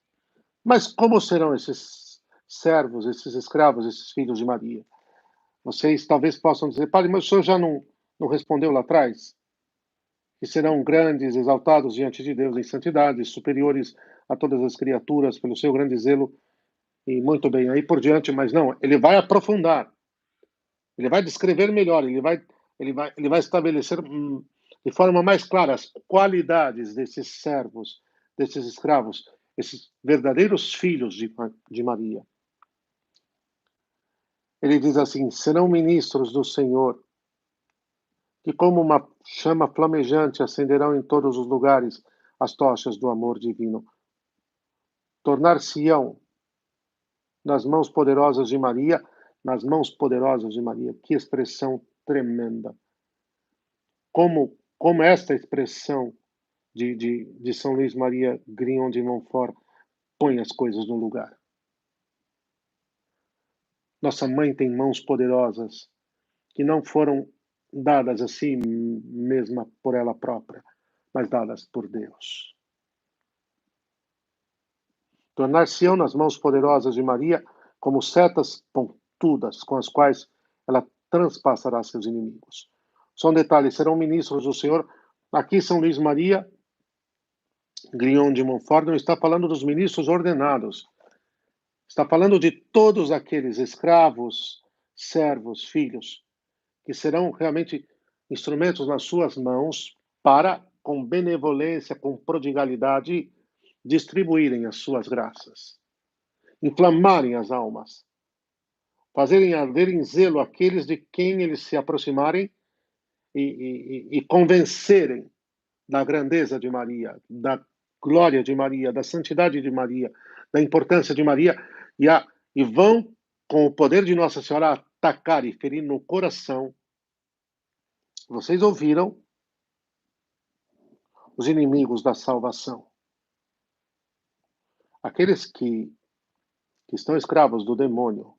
Mas como serão esses servos, esses escravos, esses filhos de Maria? Vocês talvez possam dizer, padre, mas o senhor já não respondeu lá atrás? Que serão grandes, exaltados diante de Deus em santidade, superiores a todas as criaturas pelo seu grande zelo, e muito bem, aí por diante, mas não, ele vai aprofundar, ele vai descrever melhor, ele vai estabelecer de forma mais clara as qualidades desses servos, desses escravos, esses verdadeiros filhos de Maria. Ele diz assim: serão ministros do Senhor, que como uma chama flamejante acenderão em todos os lugares as tochas do amor divino. Tornar-se-ão nas mãos poderosas de Maria, nas mãos poderosas de Maria. Que expressão tremenda. Como esta expressão de São Luís Maria Grignon de Montfort põe as coisas no lugar. Nossa mãe tem mãos poderosas que não foram dadas assim mesma por ela própria, mas dadas por Deus. Tornar-se-ão nas mãos poderosas de Maria como setas pontudas com as quais ela transpassará seus inimigos. Só um detalhe, serão ministros do Senhor. Aqui São Luís Maria Grignon de Montfort não está falando dos ministros ordenados. Está falando de todos aqueles escravos, servos, filhos, que serão realmente instrumentos nas suas mãos para, com benevolência, com prodigalidade, distribuírem as suas graças, inflamarem as almas, fazerem arder em zelo aqueles de quem eles se aproximarem e convencerem da grandeza de Maria, da glória de Maria, da santidade de Maria, da importância de Maria, e vão, com o poder de Nossa Senhora, atacar e ferir no coração. Vocês ouviram os inimigos da salvação. Aqueles que estão escravos do demônio,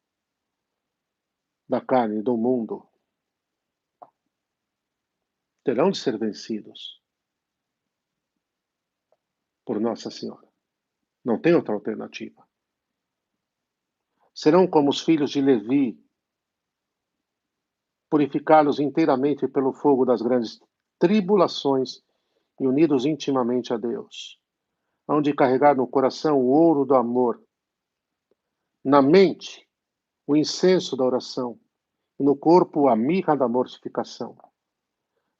da carne, do mundo, terão de ser vencidos por Nossa Senhora. Não tem outra alternativa. Serão como os filhos de Levi, purificados inteiramente pelo fogo das grandes tribulações e unidos intimamente a Deus. Hão de carregar no coração o ouro do amor, na mente o incenso da oração, e no corpo a mirra da mortificação.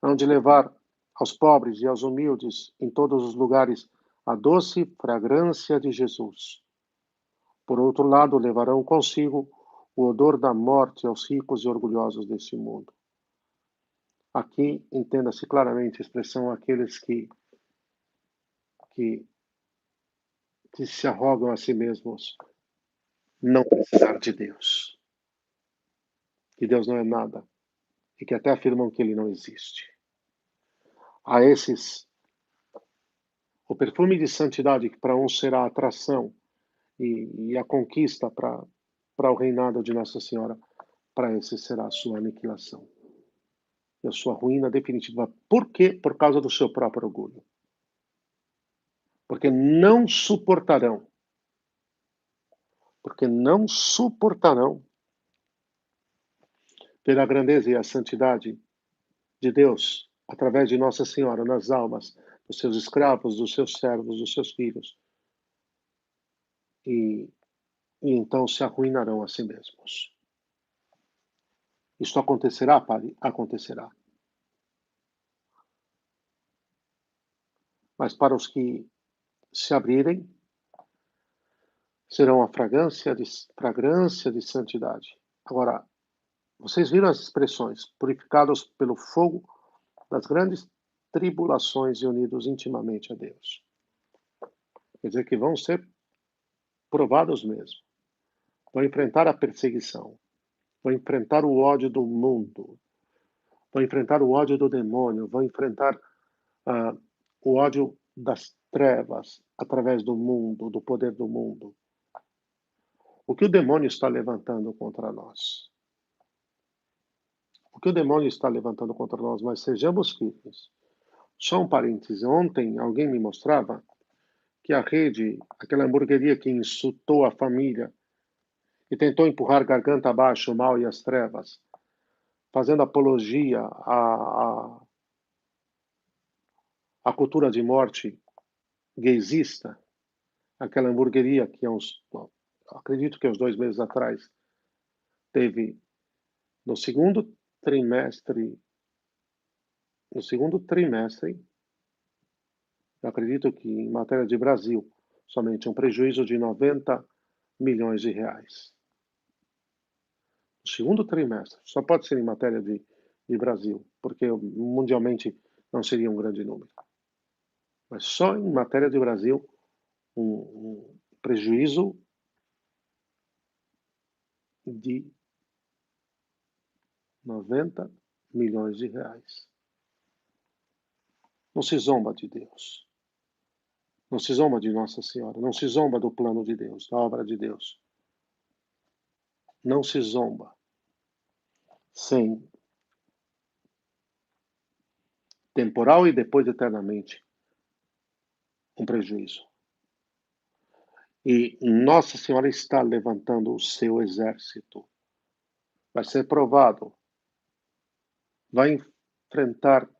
Hão de levar aos pobres e aos humildes em todos os lugares a doce fragrância de Jesus. Por outro lado, levarão consigo o odor da morte aos ricos e orgulhosos deste mundo. Aqui entenda-se claramente a expressão aqueles que se arrogam a si mesmos não precisar de Deus, que Deus não é nada e que até afirmam que ele não existe. A esses, o perfume de santidade que para uns será a atração e a conquista para o reinado de Nossa Senhora, para esses será a sua aniquilação e a sua ruína definitiva. Por quê? Por causa do seu próprio orgulho. Porque não suportarão porque não suportarão ver a grandeza e a santidade de Deus através de Nossa Senhora nas almas dos seus escravos, dos seus servos, dos seus filhos, e, e então se arruinarão a si mesmos. Isto acontecerá, Pai? Acontecerá. Mas para os que se abrirem, serão a fragrância de santidade. Agora, vocês viram as expressões, purificados pelo fogo das grandes tribulações e unidos intimamente a Deus. Quer dizer que vão ser provados mesmo. Vão enfrentar a perseguição. Vão enfrentar o ódio do mundo. Vão enfrentar o ódio do demônio. Vão enfrentar o ódio das trevas através do mundo, do poder do mundo. O que o demônio está levantando contra nós? O que o demônio está levantando contra nós? Mas sejamos firmes. Só um parêntese. Ontem alguém me mostrava que a rede, aquela hamburgueria que insultou a família e tentou empurrar garganta abaixo o mal e as trevas, fazendo apologia à cultura de morte gaysista, aquela hamburgueria que acredito que uns 2 meses atrás, teve no segundo trimestre, eu acredito que em matéria de Brasil, somente um prejuízo de 90 milhões de reais. No segundo trimestre, só pode ser em matéria de Brasil, porque mundialmente não seria um grande número. Mas só em matéria de Brasil, um prejuízo de 90 milhões de reais. Não se zomba de Deus. Não se zomba de Nossa Senhora. Não se zomba do plano de Deus, da obra de Deus. Não se zomba sem temporal e depois eternamente um prejuízo. E Nossa Senhora está levantando o seu exército. Vai ser provado. Vai enfrentar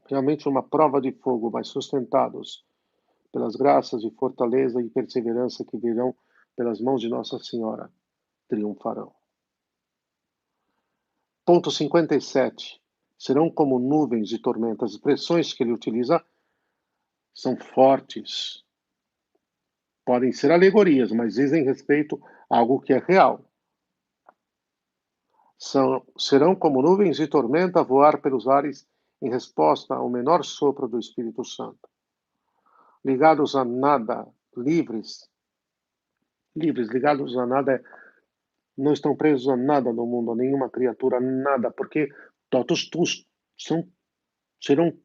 realmente uma prova de fogo, mas sustentados pelas graças de fortaleza e perseverança que virão pelas mãos de Nossa Senhora, triunfarão. Ponto 57. Serão como nuvens de tormenta. As expressões que ele utiliza são fortes. Podem ser alegorias, mas dizem respeito a algo que é real. Serão como nuvens de tormenta a voar pelos ares em resposta ao menor sopro do Espírito Santo. Ligados a nada, livres, ligados a nada, não estão presos a nada no mundo, a nenhuma criatura, a nada, porque todos serão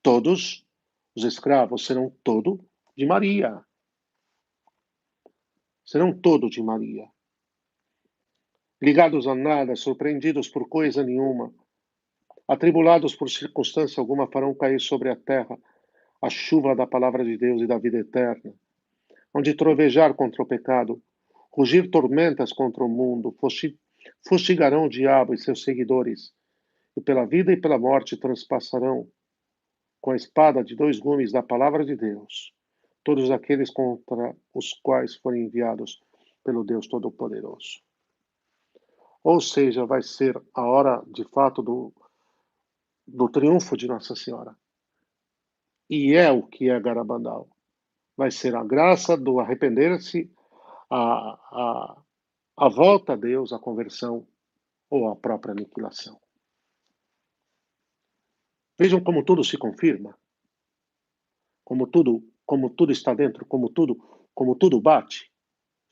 todos os escravos serão de Maria. Serão de Maria. Ligados a nada, surpreendidos por coisa nenhuma, atribulados por circunstância alguma, farão cair sobre a terra a chuva da palavra de Deus e da vida eterna, onde trovejar contra o pecado, rugir tormentas contra o mundo, fustigarão o diabo e seus seguidores, e pela vida e pela morte transpassarão com a espada de 2 gumes da palavra de Deus todos aqueles contra os quais forem enviados pelo Deus Todo-Poderoso. Ou seja, vai ser a hora, de fato, do triunfo de Nossa Senhora. E é o que é Garabandal. Vai ser a graça do arrepender-se, a volta a Deus, a conversão ou a própria aniquilação. Vejam como tudo se confirma, como tudo está dentro, como tudo bate.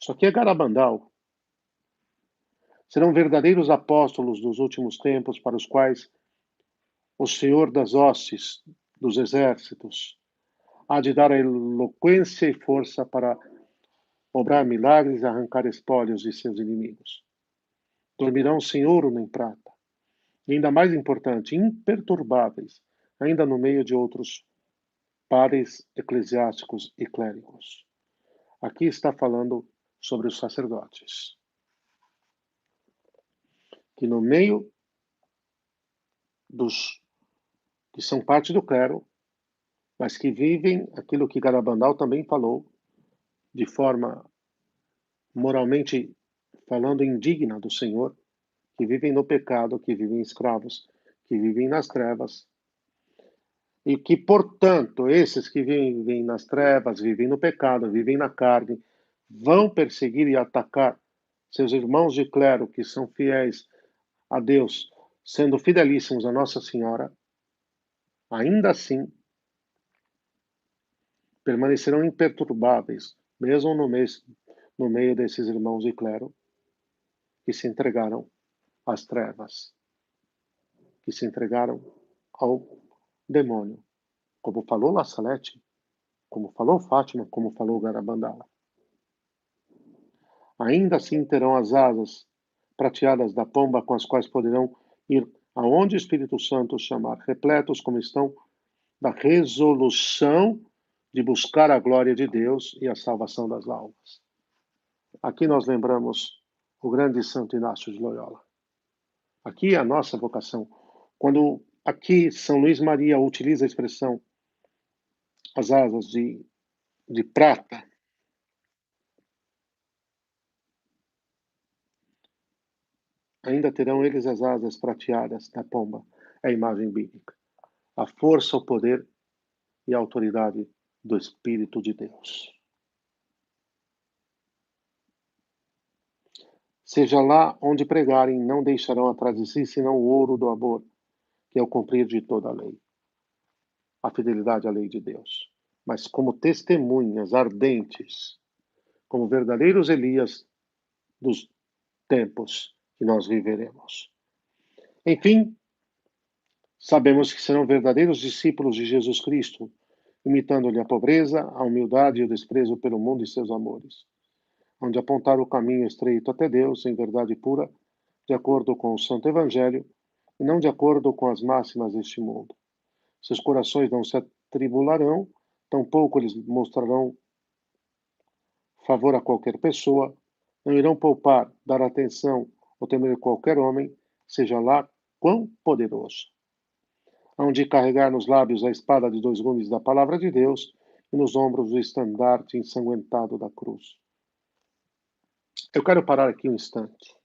Isso aqui é Garabandal. Serão verdadeiros apóstolos dos últimos tempos para os quais o Senhor das hostes, dos exércitos, há de dar a eloquência e força para obrar milagres e arrancar espólios de seus inimigos. Dormirão sem ouro nem prata. E ainda mais importante, imperturbáveis, ainda no meio de outros pares eclesiásticos e clérigos. Aqui está falando sobre os sacerdotes, que no meio dos que são parte do clero, mas que vivem aquilo que Garabandal também falou, de forma moralmente falando indigna do Senhor, que vivem no pecado, que vivem escravos, que vivem nas trevas, e que, portanto, esses que vivem nas trevas, vivem no pecado, vivem na carne, vão perseguir e atacar seus irmãos de clero que são fiéis a Deus, sendo fidelíssimos a Nossa Senhora, ainda assim permanecerão imperturbáveis, mesmo no meio desses irmãos de clero que se entregaram às trevas, que se entregaram ao demônio, como falou La Salete, como falou Fátima, como falou Garabandal. Ainda assim terão as asas prateadas da pomba com as quais poderão ir aonde o Espírito Santo chamar, repletos como estão da resolução de buscar a glória de Deus e a salvação das almas. Aqui nós lembramos o grande Santo Inácio de Loyola. Aqui é a nossa vocação. Quando aqui São Luís Maria utiliza a expressão as asas de prata, ainda terão eles as asas prateadas da pomba, é a imagem bíblica. A força, o poder e a autoridade do Espírito de Deus. Seja lá onde pregarem, não deixarão atrás de si senão o ouro do amor, que é o cumprir de toda a lei. A fidelidade à lei de Deus. Mas como testemunhas ardentes, como verdadeiros Elias dos tempos que nós viveremos. Enfim, sabemos que serão verdadeiros discípulos de Jesus Cristo, imitando-lhe a pobreza, a humildade e o desprezo pelo mundo e seus amores, onde apontar o caminho estreito até Deus em verdade pura, de acordo com o Santo Evangelho, e não de acordo com as máximas deste mundo. Seus corações não se atribularão, tampouco eles mostrarão favor a qualquer pessoa, não irão poupar, dar atenção ou temer qualquer homem, seja lá quão poderoso. Hão de carregar nos lábios a espada de dois gumes da palavra de Deus e nos ombros o estandarte ensanguentado da cruz. Eu quero parar aqui um instante.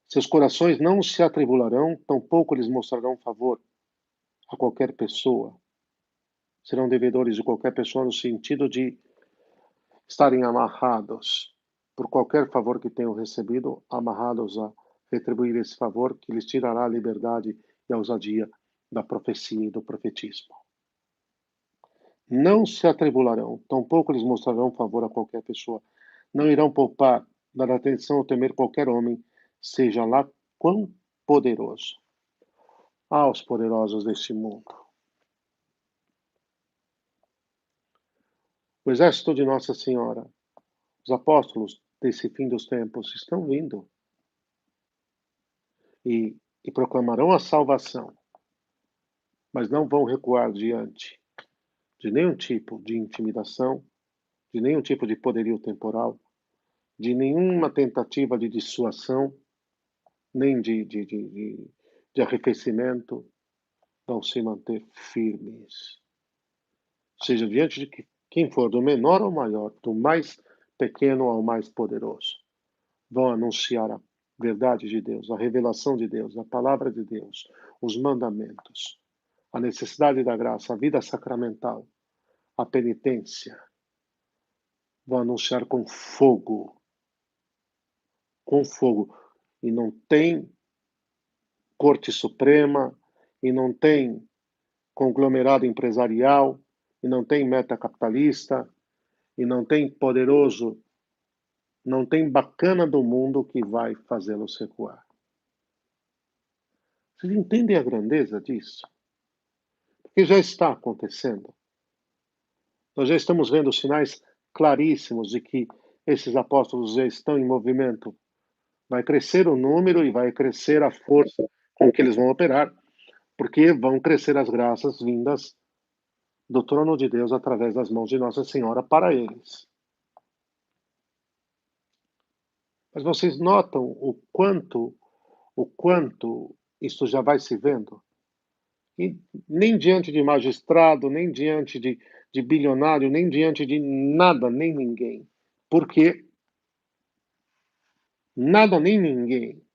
Seus corações não se atribularão, tampouco lhes mostrarão favor a qualquer pessoa. Serão devedores de qualquer pessoa no sentido de estarem amarrados por qualquer favor que tenham recebido, amarrados a retribuir esse favor que lhes tirará a liberdade e a ousadia da profecia e do profetismo. Não se atribularão, tampouco lhes mostrarão favor a qualquer pessoa. Não irão poupar, dar atenção ou temer qualquer homem, seja lá quão poderoso. Aos poderosos deste mundo. O exército de Nossa Senhora, os apóstolos desse fim dos tempos estão vindo e proclamarão a salvação, mas não vão recuar diante de nenhum tipo de intimidação, de nenhum tipo de poderio temporal, de nenhuma tentativa de dissuasão, nem de arrefecimento, vão se manter firmes. Seja diante de quem for, do menor ao maior, do mais pequeno ao mais poderoso, vão anunciar a verdade de Deus, a revelação de Deus, a palavra de Deus, os mandamentos, a necessidade da graça, a vida sacramental, a penitência. Vão anunciar com fogo. Com fogo. E não tem Corte Suprema, e não tem conglomerado empresarial, e não tem meta capitalista, e não tem poderoso, não tem bacana do mundo que vai fazê-los recuar. Vocês entendem a grandeza disso? Porque já está acontecendo. Nós já estamos vendo sinais claríssimos de que esses apóstolos já estão em movimento. Vai crescer o número e vai crescer a força com que eles vão operar, porque vão crescer as graças vindas do trono de Deus através das mãos de Nossa Senhora para eles. Mas vocês notam o quanto isso já vai se vendo? E nem diante de magistrado, nem diante de bilionário, nem diante de nada, nem ninguém. Porque nada nem ninguém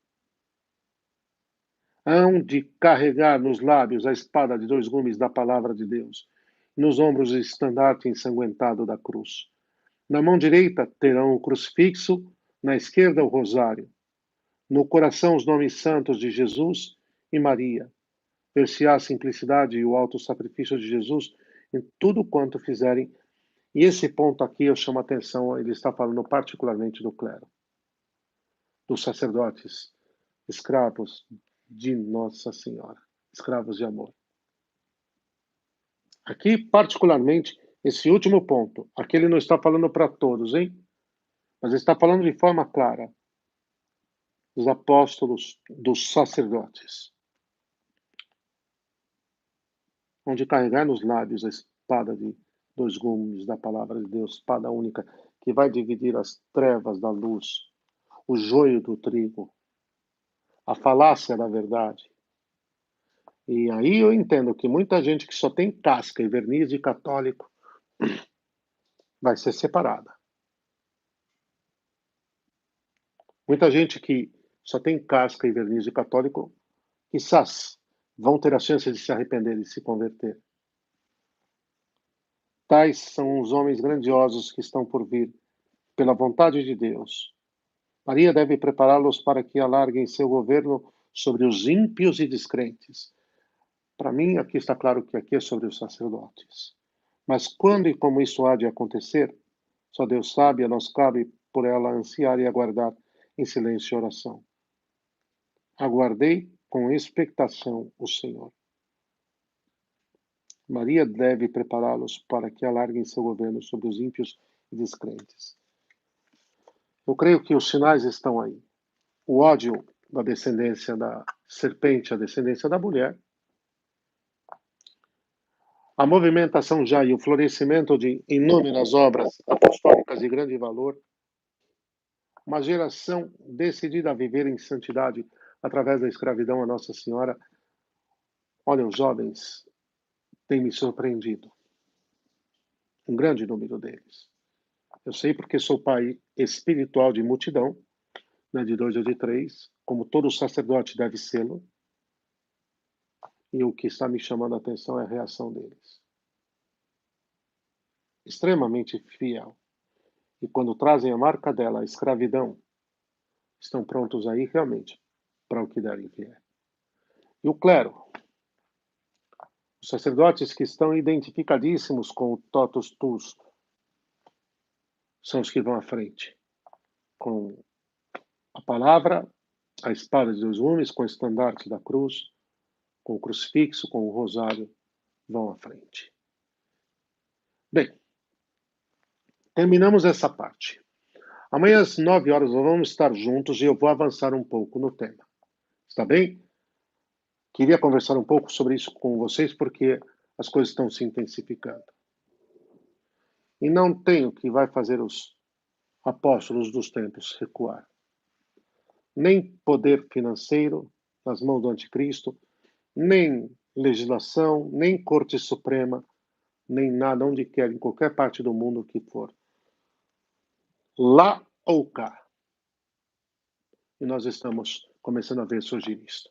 hão de carregar nos lábios a espada de dois gumes da palavra de Deus, nos ombros o estandarte ensanguentado da cruz. Na mão direita terão o crucifixo, na esquerda o rosário. No coração os nomes santos de Jesus e Maria. Ver-se-á a simplicidade e o alto sacrifício de Jesus em tudo quanto fizerem. E esse ponto aqui eu chamo a atenção, ele está falando particularmente do clero, dos sacerdotes, escravos de Nossa Senhora, escravos de amor. Aqui, particularmente, esse último ponto, aqui ele não está falando para todos, hein? Mas ele está falando de forma clara dos apóstolos, dos sacerdotes, onde carregar nos lábios a espada de dois gumes da palavra de Deus, espada única, que vai dividir as trevas da luz, o joio do trigo, a falácia da verdade. E aí eu entendo que muita gente que só tem casca e verniz de católico vai ser separada. Muita gente que só tem casca e verniz de católico, quizás vão ter a chance de se arrepender e se converter. Tais são os homens grandiosos que estão por vir, pela vontade de Deus. Maria deve prepará-los para que alarguem seu governo sobre os ímpios e descrentes. Para mim, aqui está claro que aqui é sobre os sacerdotes. Mas quando e como isso há de acontecer, só Deus sabe, a nós cabe por ela ansiar e aguardar em silêncio e oração. Aguardei com expectação o Senhor. Maria deve prepará-los para que alarguem seu governo sobre os ímpios e descrentes. Eu creio que os sinais estão aí. O ódio da descendência da serpente, a descendência da mulher, a movimentação já e o florescimento de inúmeras obras apostólicas de grande valor, uma geração decidida a viver em santidade através da escravidão a Nossa Senhora. Olha, os jovens têm me surpreendido. Um grande número deles. Eu sei porque sou pai espiritual de multidão, né, de 2 ou de 3, como todo sacerdote deve sê-lo. E o que está me chamando a atenção é a reação deles. Extremamente fiel. E quando trazem a marca dela, a escravidão, estão prontos aí realmente para o que der e vier. E o clero, os sacerdotes que estão identificadíssimos com o totus tuus, são os que vão à frente, com a palavra, a espada de dois gumes, com o estandarte da cruz, com o crucifixo, com o rosário, vão à frente. Bem, terminamos essa parte. Amanhã às 9 horas nós vamos estar juntos e eu vou avançar um pouco no tema. Está bem? Queria conversar um pouco sobre isso com vocês porque as coisas estão se intensificando. E não tem o que vai fazer os apóstolos dos tempos recuar. Nem poder financeiro nas mãos do anticristo, nem legislação, nem corte suprema, nem nada onde quer, em qualquer parte do mundo que for. Lá ou cá. E nós estamos começando a ver surgir isso.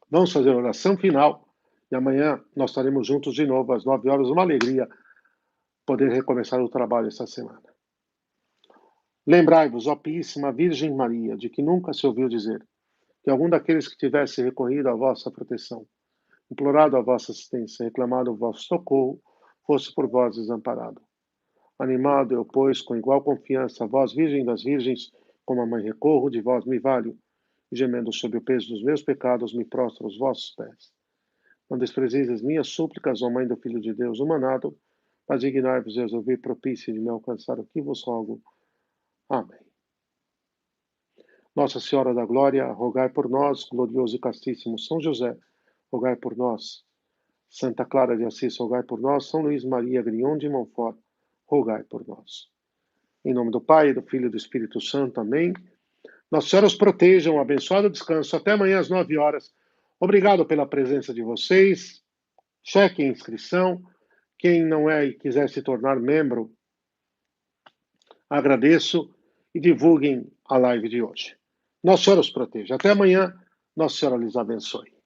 Vamos fazer a oração final e amanhã nós estaremos juntos de novo às 9 horas. Uma alegria poder recomeçar o trabalho essa semana. Lembrai-vos, ó Piíssima Virgem Maria, de que nunca se ouviu dizer que algum daqueles que tivesse recorrido à vossa proteção, implorado a vossa assistência, reclamado o vosso socorro, fosse por vós desamparado. Animado eu, pois, com igual confiança, vós, Virgem das Virgens, como a mãe recorro, de vós me valho, e gemendo sob o peso dos meus pecados, me prostro aos vossos pés. Não desprezeis as minhas súplicas, ó Mãe do Filho de Deus humanado, mas dignai-vos de ouvir propício de me alcançar o que vos rogo. Amém. Nossa Senhora da Glória, rogai por nós, glorioso e castíssimo São José, rogai por nós. Santa Clara de Assis, rogai por nós. São Luís Maria Grignon de Montfort, rogai por nós. Em nome do Pai, do Filho e do Espírito Santo. Amém. Nossa Senhora os proteja. Um abençoado descanso. Até amanhã às 9 horas. Obrigado pela presença de vocês. Cheque a inscrição. Quem não é e quiser se tornar membro, agradeço e divulguem a live de hoje. Nossa Senhora os proteja. Até amanhã. Nossa Senhora lhes abençoe.